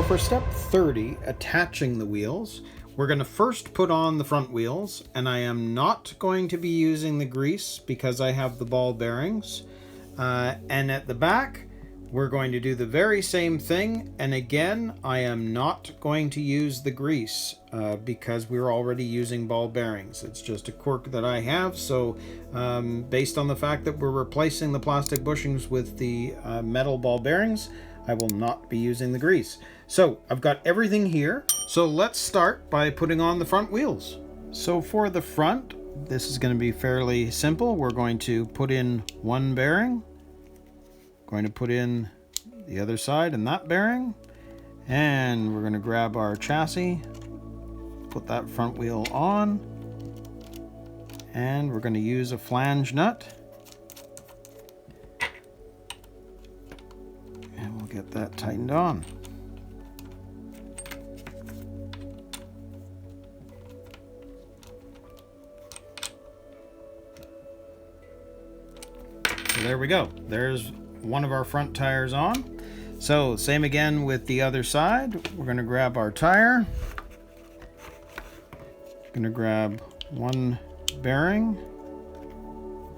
So for step 30, attaching the wheels, we're going to first put on the front wheels, and I am not going to be using the grease because I have the ball bearings. And at the back, we're going to do the very same thing, and again, I am not going to use the grease because we're already using ball bearings. It's just a quirk that I have, so based on the fact that we're replacing the plastic bushings with the metal ball bearings, I will not be using the grease. So I've got everything here, so let's start by putting on the front wheels. So for the front, this is going to be fairly simple. We're going to put in one bearing, going to put in the other side and that bearing, and we're going to grab our chassis, put that front wheel on, and we're going to use a flange nut, and we'll get that tightened on. So there we go. There's one of our front tires on. So same again with the other side. We're going to grab our tire. Going to grab one bearing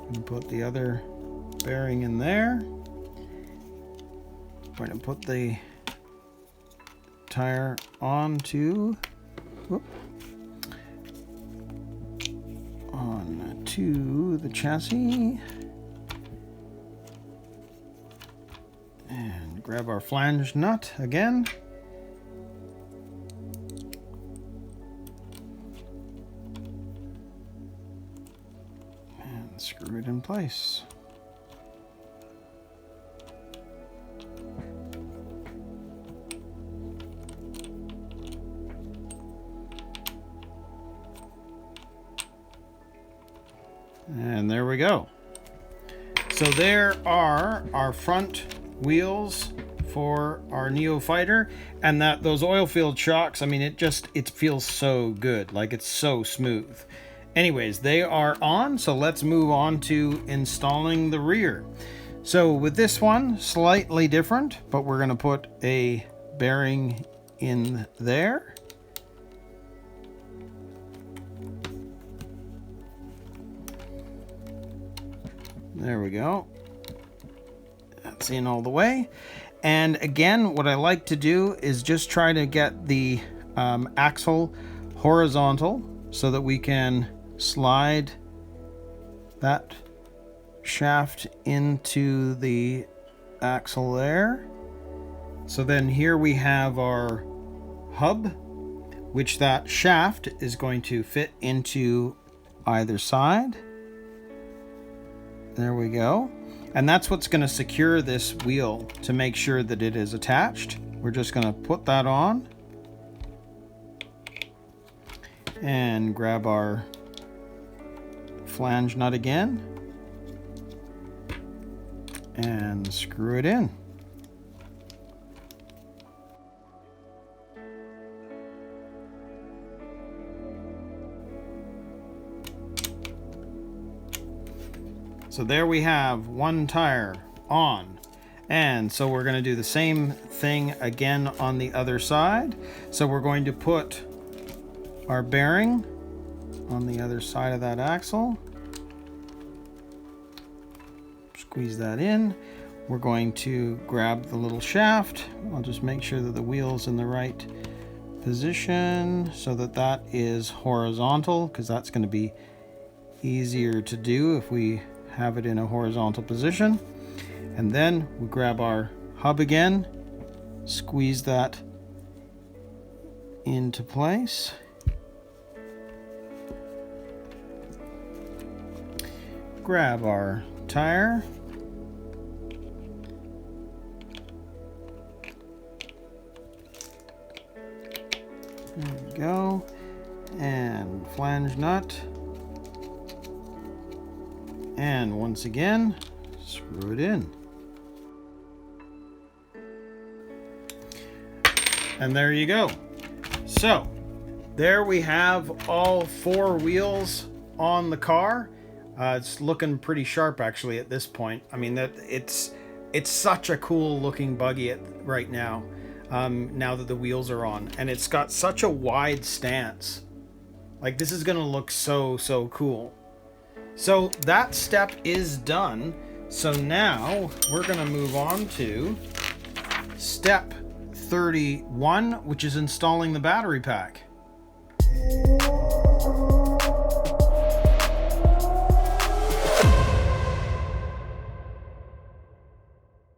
and put the other bearing in there. We're going to put the tire onto the chassis. And grab our flange nut again. And screw it in place. And there we go. So there are our front wheels for our Neo Fighter, and those oil filled shocks, I mean, it feels so good, like it's so smooth. Anyways, they are on, so let's move on to installing the rear. So with this one, slightly different, but we're going to put a bearing in there. There we go. That's in all the way. And again, what I like to do is just try to get the axle horizontal so that we can slide that shaft into the axle there. So then here we have our hub, which that shaft is going to fit into either side. There we go. And that's what's going to secure this wheel to make sure that it is attached. We're just going to put that on and grab our flange nut again and screw it in. So there we have one tire on, and so we're going to do the same thing again on the other side. So we're going to put our bearing on the other side of that axle, squeeze that in. We're going to grab the little shaft. I'll just make sure that the wheel's in the right position so that that is horizontal, because that's going to be easier to do if we have it in a horizontal position. And then we grab our hub again, squeeze that into place. Grab our tire. There we go. And flange nut. And once again, screw it in. And there you go. So there we have all four wheels on the car. It's looking pretty sharp actually at this point. I mean, that it's such a cool looking buggy right now. now that the wheels are on. And it's got such a wide stance. Like, this is going to look so cool. So that step is done. So now we're going to move on to step 31, which is installing the battery pack.